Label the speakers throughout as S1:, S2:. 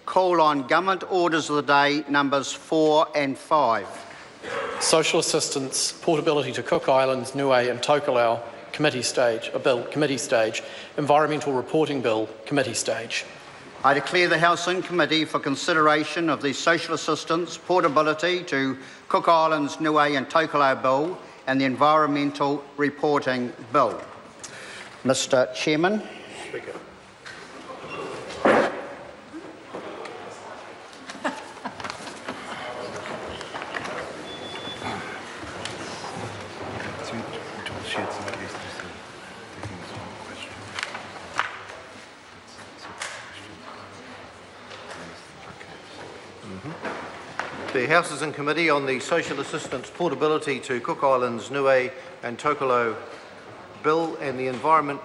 S1: call on Government Orders of the Day numbers 4 and 5.
S2: Social Assistance, Portability to Cook Islands, Niue and Tokelau, Committee Stage, a Bill, Committee Stage, Environmental Reporting Bill, Committee Stage.
S1: I declare the House in committee for consideration of the Social Assistance, Portability to Cook Islands, Niue and Tokelau Bill and the Environmental Reporting Bill. Mr. Chairman.
S3: Speaker. The House is in committee on the Social Assistance Portability to Cook Islands, Niue and Tokelau Bill and the Environment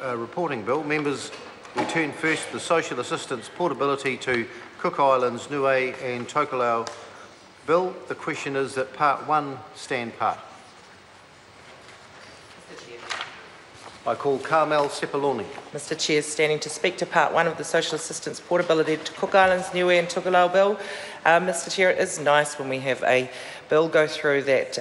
S3: Reporting Bill. Members, we turn first to the Social Assistance Portability to Cook Islands, Niue and Tokelau Bill. The question is that Part 1 stand part. I call Carmel Sepuloni.
S4: Mr. Chair, standing to speak to Part 1 of the Social Assistance Portability to Cook Islands, Niue and Tokelau Bill. Mr. Chair, it is nice when we have a bill go through that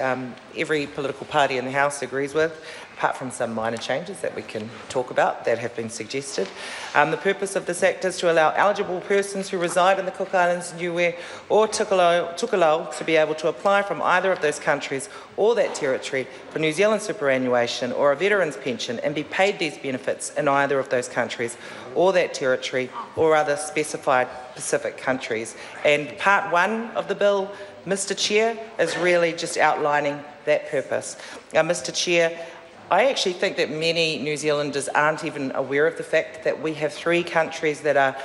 S4: every political party in the House agrees with, apart from some minor changes that we can talk about that have been suggested. The purpose of this Act is to allow eligible persons who reside in the Cook Islands, Niue or Tokelau to be able to apply from either of those countries or that territory for New Zealand superannuation or a veteran's pension and be paid these benefits in either of those countries or that territory or other specified Pacific countries. And Part 1 of the bill, Mr. Chair, is really just outlining that purpose. Mr. Chair, I actually think that many New Zealanders aren't even aware of the fact that we have 3 countries that are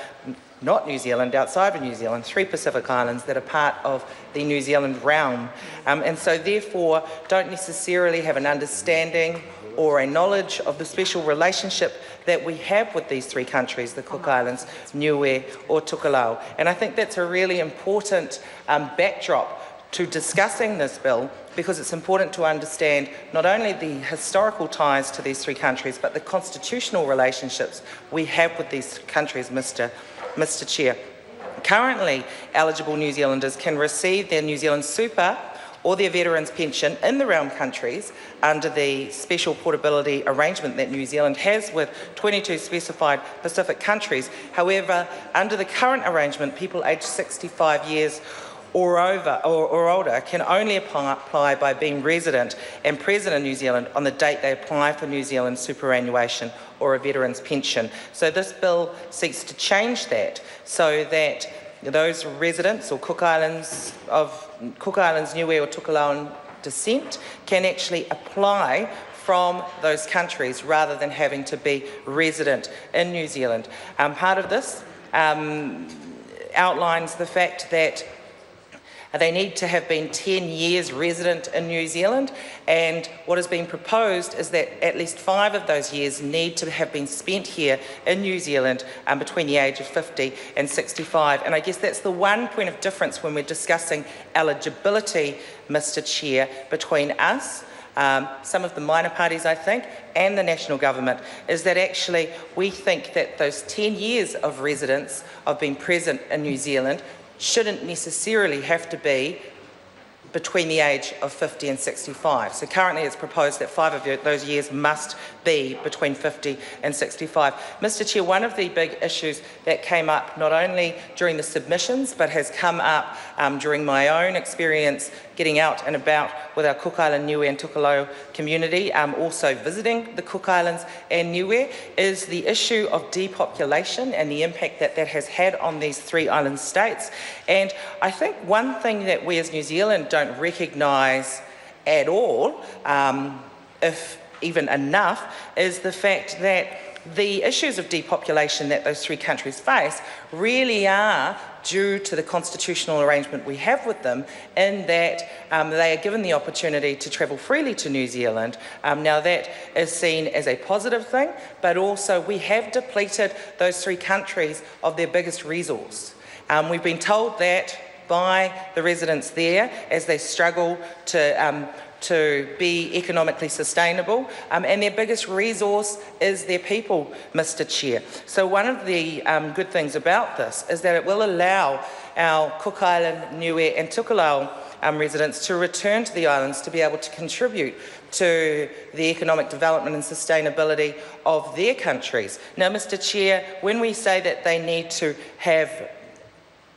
S4: not New Zealand, outside of New Zealand, 3 Pacific Islands that are part of the New Zealand realm, and so therefore don't necessarily have an understanding or a knowledge of the special relationship that we have with these 3 countries, the Cook Islands, Niue or Tokelau. And I think that's a really important backdrop to discussing this bill, because it's important to understand not only the historical ties to these 3 countries, but the constitutional relationships we have with these countries, Mr. Chair. Currently, eligible New Zealanders can receive their New Zealand super or their veterans pension in the realm countries under the special portability arrangement that New Zealand has with 22 specified Pacific countries. However, under the current arrangement, people aged 65 years or older can only apply by being resident and present in New Zealand on the date they apply for New Zealand superannuation or a veteran's pension. So this bill seeks to change that so that those residents or Cook Islands, Niue or Tokelau descent can actually apply from those countries rather than having to be resident in New Zealand. Part of this outlines the fact that they need to have been 10 years resident in New Zealand, and what has been proposed is that at least 5 of those years need to have been spent here in New Zealand between the age of 50 and 65. And I guess that's the one point of difference when we're discussing eligibility, Mr. Chair, between us, some of the minor parties, I think, and the national government, is that actually we think that those 10 years of residence, of being present in New Zealand, shouldn't necessarily have to be between the age of 50 and 65. So currently it's proposed that 5 of those years must be between 50 and 65. Mr. Chair, one of the big issues that came up not only during the submissions but has come up during my own experience getting out and about with our Cook Island, Niue and Tokelau community, also visiting the Cook Islands and Niue, is the issue of depopulation and the impact that that has had on these 3 island states. And I think one thing that we as New Zealand don't recognise at all, if even enough, is the fact that the issues of depopulation that those 3 countries face really are due to the constitutional arrangement we have with them, in that they are given the opportunity to travel freely to New Zealand. Now that is seen as a positive thing, but also we have depleted those 3 countries of their biggest resource. We've been told that by the residents there as they struggle to to be economically sustainable, and their biggest resource is their people, Mr. Chair. So one of the good things about this is that it will allow our Cook Island, Niue and Tokelau residents to return to the islands to be able to contribute to the economic development and sustainability of their countries. Now, Mr. Chair, when we say that they need to have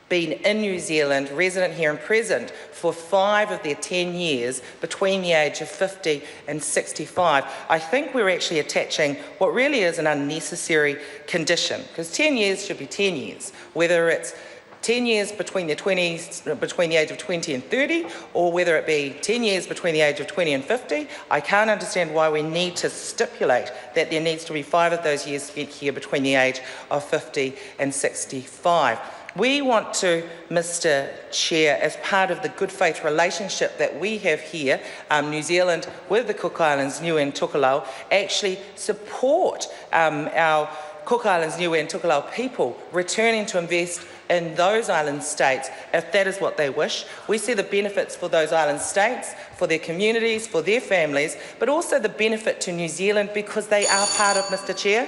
S4: been in New Zealand, resident here and present for 5 of their 10 years between the age of 50 and 65, I think we're actually attaching what really is an unnecessary condition, because 10 years should be 10 years, whether it's 10 years between the age of 20 and 30, or whether it be 10 years between the age of 20 and 50. I can't understand why we need to stipulate that there needs to be 5 of those years spent here between the age of 50 and 65. We want to, Mr. Chair, as part of the good faith relationship that we have here, New Zealand with the Cook Islands, Niue and Tokelau, actually support our Cook Islands, Niue and Tokelau people returning to invest in those island states if that is what they wish. We see the benefits for those island states, for their communities, for their families, but also the benefit to New Zealand because they are part of, Mr. Chair,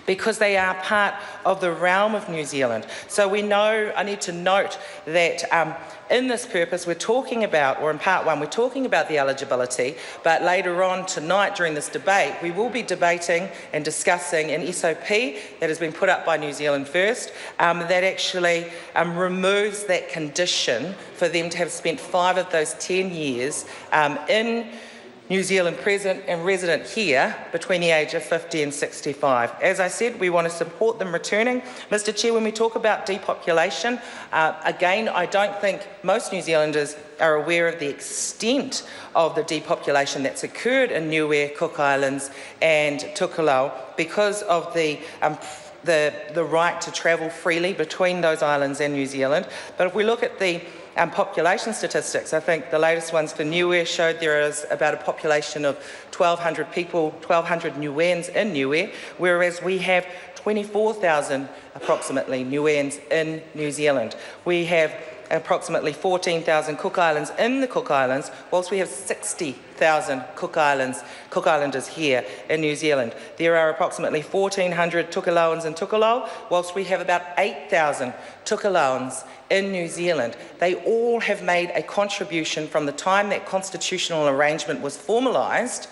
S4: because they are part of the realm of New Zealand. So we know, I need to note that in this purpose we're talking about, or in part 1, we're talking about the eligibility, but later on tonight during this debate we will be debating and discussing an SOP that has been put up by New Zealand First that actually removes that condition for them to have spent 5 of those 10 years in New Zealand present and resident here between the age of 50 and 65. As I said, we want to support them returning. Mr. Chair, when we talk about depopulation, again, I don't think most New Zealanders are aware of the extent of the depopulation that's occurred in Niue, Cook Islands and Tokelau because of the right to travel freely between those islands and New Zealand. But if we look at the population statistics, I think the latest ones for Niue showed there is about a population of 1,200 people, 1,200 Niueans in Niue, whereas we have 24,000 approximately Niueans in New Zealand. We have approximately 14,000 Cook Islands in the Cook Islands, whilst we have 60,000 Cook Islanders here in New Zealand. There are approximately 1,400 Tokelauans in Tokelau, whilst we have about 8,000 Tokelauans in New Zealand. They all have made a contribution from the time that constitutional arrangement was formalised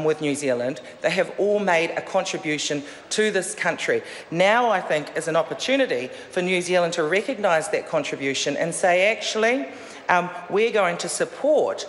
S4: with New Zealand. They have all made a contribution to this country. Now I think is an opportunity for New Zealand to recognise that contribution and say, actually, we're going to support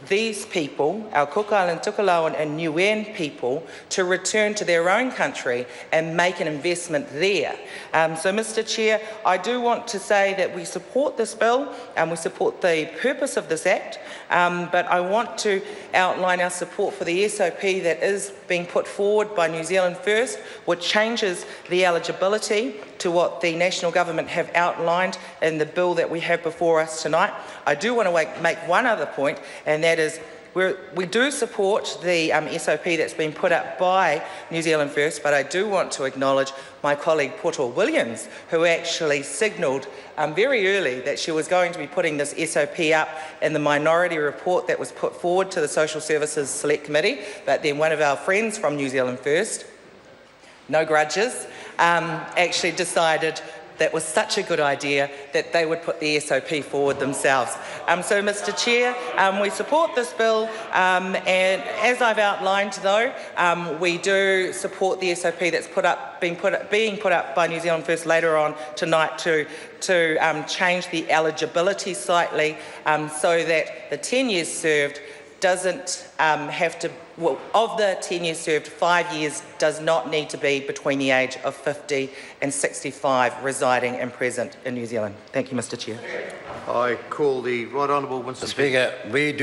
S4: these people, our Cook Island, Tokelauan and Niuean people, to return to their own country and make an investment there. So, Mr. Chair, I do want to say that we support this bill and we support the purpose of this Act, but I want to outline our support for the SOP that is being put forward by New Zealand First, which changes the eligibility to what the National Government have outlined in the bill that we have before us tonight. I do want to make one other point, and that is we do support the SOP that's been put up by New Zealand First, but I do want to acknowledge my colleague Portal Williams, who actually signalled very early that she was going to be putting this SOP up in the minority report that was put forward to the Social Services Select Committee, but then one of our friends from New Zealand First, no grudges, actually decided that was such a good idea that they would put the SOP forward themselves. So, Mr. Chair, we support this bill, and as I've outlined, though, we do support the SOP that's being put up by New Zealand First later on tonight to change the eligibility slightly, so that the 10 years served doesn't have to, well, of the 10 years served, 5 years does not need to be between the age of 50 and 65 residing and present in New Zealand. Thank you, Mr. Chair.
S3: I call the Right Honourable Winston.
S5: Speaker, we do